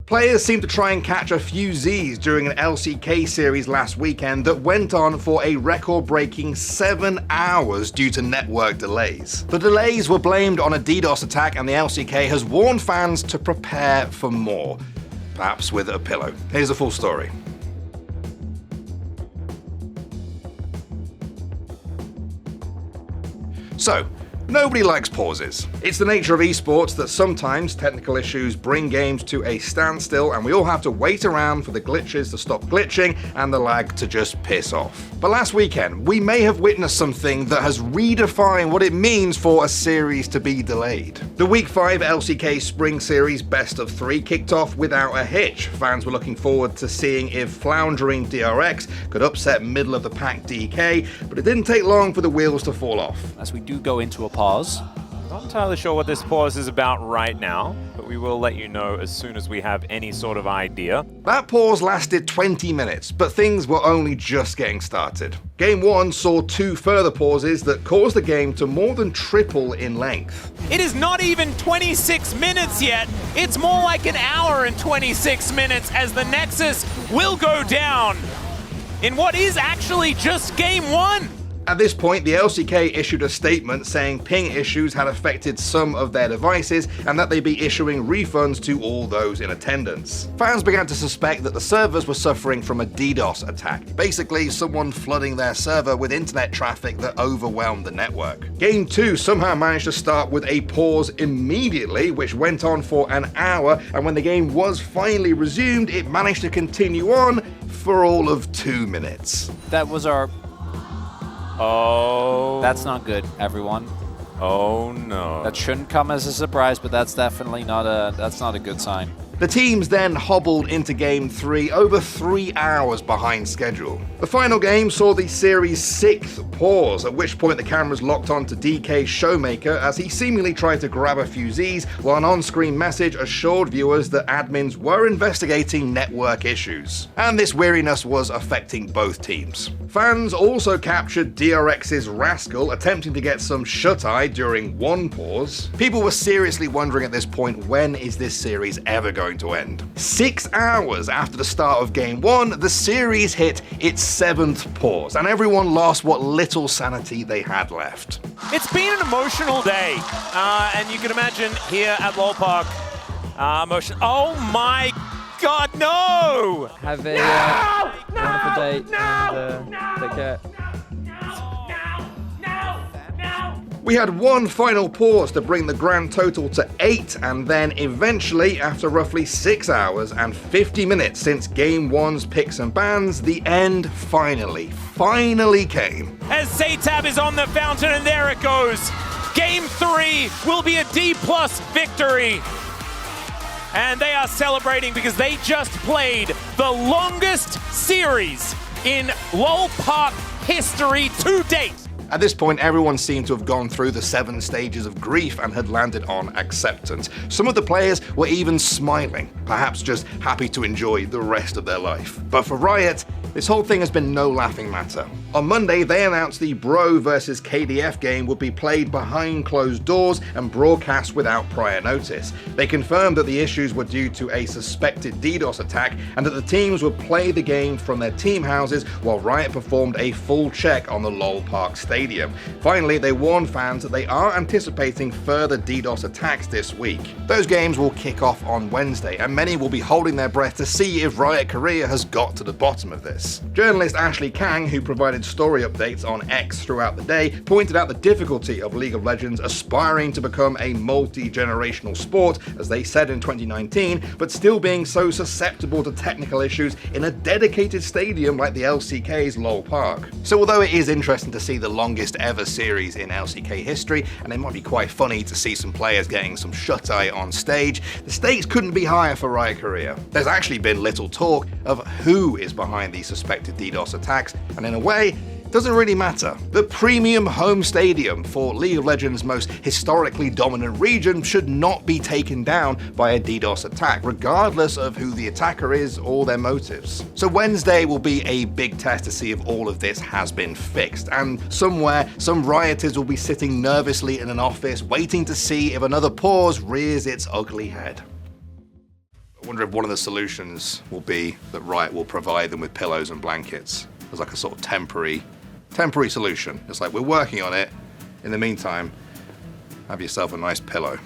Players seemed to try and catch a few Zs during an LCK series last weekend that went on for a record-breaking 7 hours due to network delays. The delays were blamed on a DDoS attack, and the LCK has warned fans to prepare for more. Perhaps with a pillow. Here's the full story. So, nobody likes pauses. It's the nature of esports that sometimes technical issues bring games to a standstill, and we all have to wait around for the glitches to stop glitching and the lag to just piss off. But last weekend, we may have witnessed something that has redefined what it means for a series to be delayed. The Week 5 LCK Spring Series Best of 3 kicked off without a hitch. Fans were looking forward to seeing if floundering DRX could upset middle-of-the-pack DK, but it didn't take long for the wheels to fall off. As we do go into a pause. Not entirely sure what this pause is about right now, but we will let you know as soon as we have any sort of idea. That pause lasted 20 minutes, but things were only just getting started. Game 1 saw 2 further pauses that caused the game to more than triple in length. It is not even 26 minutes yet. It's more like an hour and 26 minutes as the Nexus will go down in what is actually just Game 1. At this point, the LCK issued a statement saying ping issues had affected some of their devices and that they'd be issuing refunds to all those in attendance. Fans began to suspect that the servers were suffering from a DDoS attack, basically someone flooding their server with internet traffic that overwhelmed the network. Game 2 somehow managed to start with a pause immediately, which went on for an hour, and when the game was finally resumed, it managed to continue on for all of 2 minutes. That was our... Oh. That's not good, everyone. Oh no. That shouldn't come as a surprise, but that's definitely not a good sign. The teams then hobbled into Game 3 over 3 hours behind schedule. The final game saw the series' 6th pause, at which point the cameras locked on to DK Showmaker as he seemingly tried to grab a few Zs, while an on-screen message assured viewers that admins were investigating network issues. And this weariness was affecting both teams. Fans also captured DRX's Rascal attempting to get some shut-eye during one pause. People were seriously wondering at this point, when is this series ever going to end? 6 hours after the start of Game 1, the series hit its 7th pause, and everyone lost what little sanity they had left. It's been an emotional day, and you can imagine here at LOL Park, emotion. Oh my God, no! Have a wonderful day and take care. We had one final pause to bring the grand total to 8, and then eventually, after roughly 6 hours and 50 minutes since Game 1's picks and bans, the end finally came. As Zaytab is on the fountain, and there it goes. Game 3 will be a D+ victory. And they are celebrating because they just played the longest series in LOL Park history to date. At this point, everyone seemed to have gone through the 7 stages of grief and had landed on acceptance. Some of the players were even smiling, perhaps just happy to enjoy the rest of their life. But for Riot, this whole thing has been no laughing matter. On Monday, they announced the Bro vs KDF game would be played behind closed doors and broadcast without prior notice. They confirmed that the issues were due to a suspected DDoS attack and that the teams would play the game from their team houses while Riot performed a full check on the LOL Park stadium. Finally, they warned fans that they are anticipating further DDoS attacks this week. Those games will kick off on Wednesday, and many will be holding their breath to see if Riot Korea has got to the bottom of this. Journalist Ashley Kang, who provided story updates on X throughout the day, pointed out the difficulty of League of Legends aspiring to become a multi-generational sport, as they said in 2019, but still being so susceptible to technical issues in a dedicated stadium like the LCK's LOL Park. So although it is interesting to see the longest ever series in LCK history, and it might be quite funny to see some players getting some shut-eye on stage, the stakes couldn't be higher for Riot Korea. There's actually been little talk of who is behind these suspected DDoS attacks, and in a way, it doesn't really matter. The premium home stadium for League of Legends' most historically dominant region should not be taken down by a DDoS attack, regardless of who the attacker is or their motives. So Wednesday will be a big test to see if all of this has been fixed, and somewhere, some rioters will be sitting nervously in an office waiting to see if another pause rears its ugly head. wonder if one of the solutions will be that Riot will provide them with pillows and blankets as like a sort of temporary solution. It's like, we're working on it. In the meantime, have yourself a nice pillow.